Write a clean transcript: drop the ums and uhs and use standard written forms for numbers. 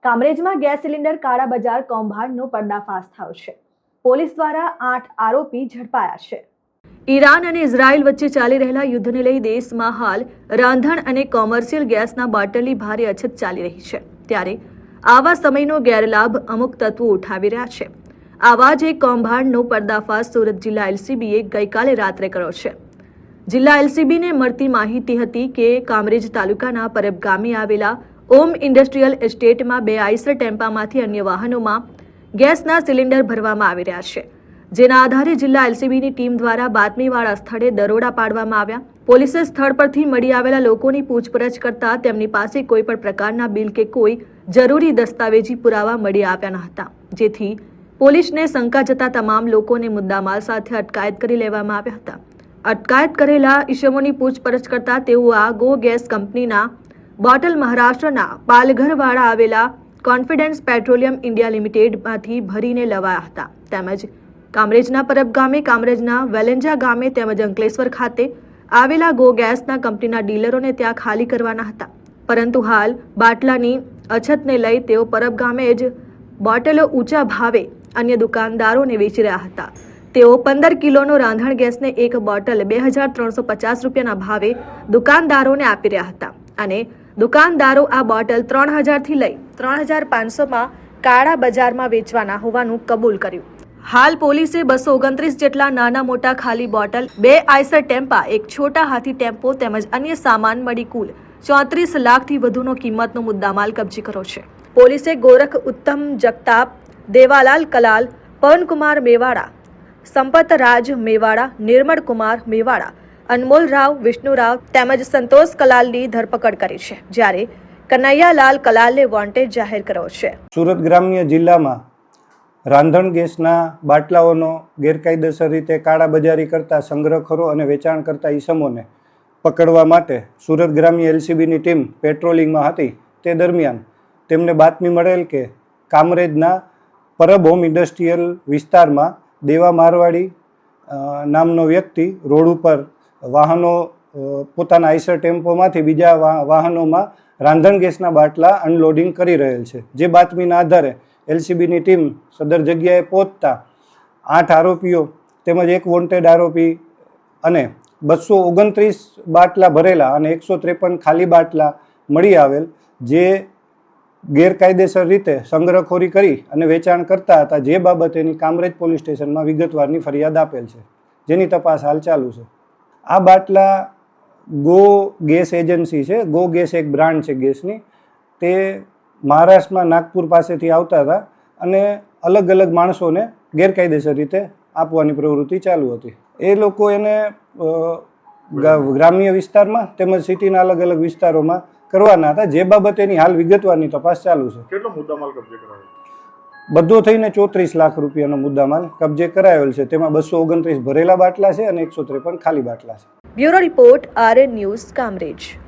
કામરેજમાં gas cylinder કાળાબજાર કૌભાંડનો પર્દાફાશ થયો છે। પોલીસ દ્વારા 8 આરોપી ઝડપાયા છે। ઈરાન અને ઇઝરાયલ વચ્ચે ચાલી રહેલા યુદ્ધને લઈ દેશમાં હાલ રાંધણ અને કોમર્શિયલ ગેસના બોટલની ભારે અછત ચાલી રહી છે। ત્યારે આવા સમયનો ગેરલાભ અમુક તત્વો ઉઠાવી રહ્યા છે। આવા જ એક કૌભાંડનો પર્દાફાશ સુરત જિલ્લા એલસીબીએ ગઈકાલે રાત્રે કર્યો છે। જિલ્લા એલસીબીને મળતી માહિતી હતી કે કામરેજ તાલુકાના પરબ ગામે આવેલા ઓમ ઇન્ડસ્ટ્રીયલ એસ્ટેટમાં 2 આઈસર ટેમ્પામાંથી અન્ય વાહનોમાં ગેસના સિલિન્ડર ભરવામાં આવી રહ્યા છે। જેના આધારે જિલ્લા એલસીબીની ટીમ દ્વારા બાતમીવાળા સ્થળે દરોડા પાડવામાં આવ્યા। પોલીસે સ્થળ પરથી મળી આવેલા લોકોની પૂછપરછ કરતા તેમની પાસે કોઈ પણ પ્રકારના બિલ કે કોઈ જરૂરી દસ્તાવેજી પુરાવા મળી આવ્યા ન હતા, જેથી પોલીસને શંકા જતા તમામ લોકોને મુદ્દામાલ સાથે અટકાયત કરી લેવામાં આવ્યા હતા। અટકાયત કરેલા ઈસમોની પૂછપરછ કરતા તેઓ આ ગો ગેસ કંપનીના બોટલ મહારાષ્ટ્રના પાલઘરવાળા આવેલા કોન્ફિડન્સ પેટ્રોલિયમ ઇન્ડિયા લિમિટેડમાંથી ભરીને લવાયા હતા। તેમજ કામરેજના પરબ ગામે, કામરેજના વેલેન્જા ગામે તેમજ અંકલેશ્વર ખાતે આવેલા ગો ગેસના કંપનીના ડીલરોને ત્યાં ખાલી કરવાના હતા। પરંતુ હાલ બાટલાની અછતને લઈ તેઓ પરબ ગામે જ બોટલો ઊંચા ભાવે અન્ય દુકાનદારોને વેચી રહ્યા હતા। તેઓ 15 કિલોનો રાંધણ ગેસને એક બોટલ 2350 રૂપિયાના ભાવે દુકાનદારોને આપી રહ્યા હતા અને દુકાનદારો આ બોટલ 3000 થી લઈ 3500માં કાળા બજારમાં વેચવાના હોવાનું કબૂલ કર્યું। હાલ પોલીસે 229 જેટલા નાના મોટા ખાલી બોટલ, 2 આઈસર ટેમ્પા, એક છોટા હાથી ટેમ્પો તેમજ અન્ય સામાન મળી કુલ 34 લાખથી વધુનો કિંમતનો મુદ્દામાલ કબજે કર્યો છે। પોલીસે ગોરખ ઉત્તમ જગતાપ, દેવાલાલ કલાલ, પવનકુમાર મેવાડા, સંપતરાજ મેવાડા, નિર્મળ કુમાર મેવાડા, અનમોલ રાવ, વિષ્ણુરાવ તેમજ સંતોષ કલાલની ધરપકડ કરી છે, જ્યારે કનૈયાલાલ કલાલને વોન્ટેડ જાહેર કર્યો છે। સુરત ગ્રામ્ય જિલ્લામાં રાંધણ ગેસના બાટલાઓનો ગેરકાયદેસર રીતે કાળાબજારી કરતા સંગ્રહખોરો અને વેચાણ કરતા ઈસમોને પકડવા માટે સુરત ગ્રામ્ય એલસીબીની ટીમ પેટ્રોલિંગમાં હતી। તે દરમિયાન તેમને બાતમી મળેલ કે કામરેજના પરબ હોમ ઇન્ડસ્ટ્રીયલ વિસ્તારમાં દેવા મારવાડી નામનો વ્યક્તિ રોડ ઉપર વાહનો પોતાના આઈસર ટેમ્પોમાંથી બીજા વાહનોમાં રાંધણ ગેસના બાટલા અનલોડિંગ કરી રહેલ છે। જે બાતમીના આધારે એલસીબીની ટીમ સદર જગ્યાએ પહોંચતા 8 આરોપીઓ તેમજ એક વોન્ટેડ આરોપી અને 229 બાટલા ભરેલા અને 153 ખાલી બાટલા મળી આવેલ, જે ગેરકાયદેસર રીતે સંગ્રહખોરી કરી અને વેચાણ કરતા હતા, જે બાબતેની કામરેજ પોલીસ સ્ટેશનમાં વિગતવારની ફરિયાદ આપેલ છે, જેની તપાસ હાલ ચાલુ છે। આ બાટલા ગો ગેસ એજન્સી છે, ગો ગેસ એક બ્રાન્ડ છે ગેસની, તે મહારાષ્ટ્રમાં નાગપુર પાસેથી આવતા હતા અને અલગ અલગ માણસોને ગેરકાયદેસર રીતે આપવાની પ્રવૃત્તિ ચાલુ હતી। એ લોકો એને ગ્રામ્ય વિસ્તારમાં તેમજ સિટીના અલગ અલગ વિસ્તારોમાં કરવાના હતા, જે બાબતેની હાલ વિગતવારની તપાસ ચાલુ છે। કેટલો મુદ્દામાલ કબજે કરાયો? બધો થઈને 34 લાખ રૂપિયાનો મુદ્દામાલ કબજે કરાયેલ છે। તેમાં 229 ભરેલા બાટલા છે અને 153 ખાલી બાટલા છે। Bureau report, RN news, Kamrej.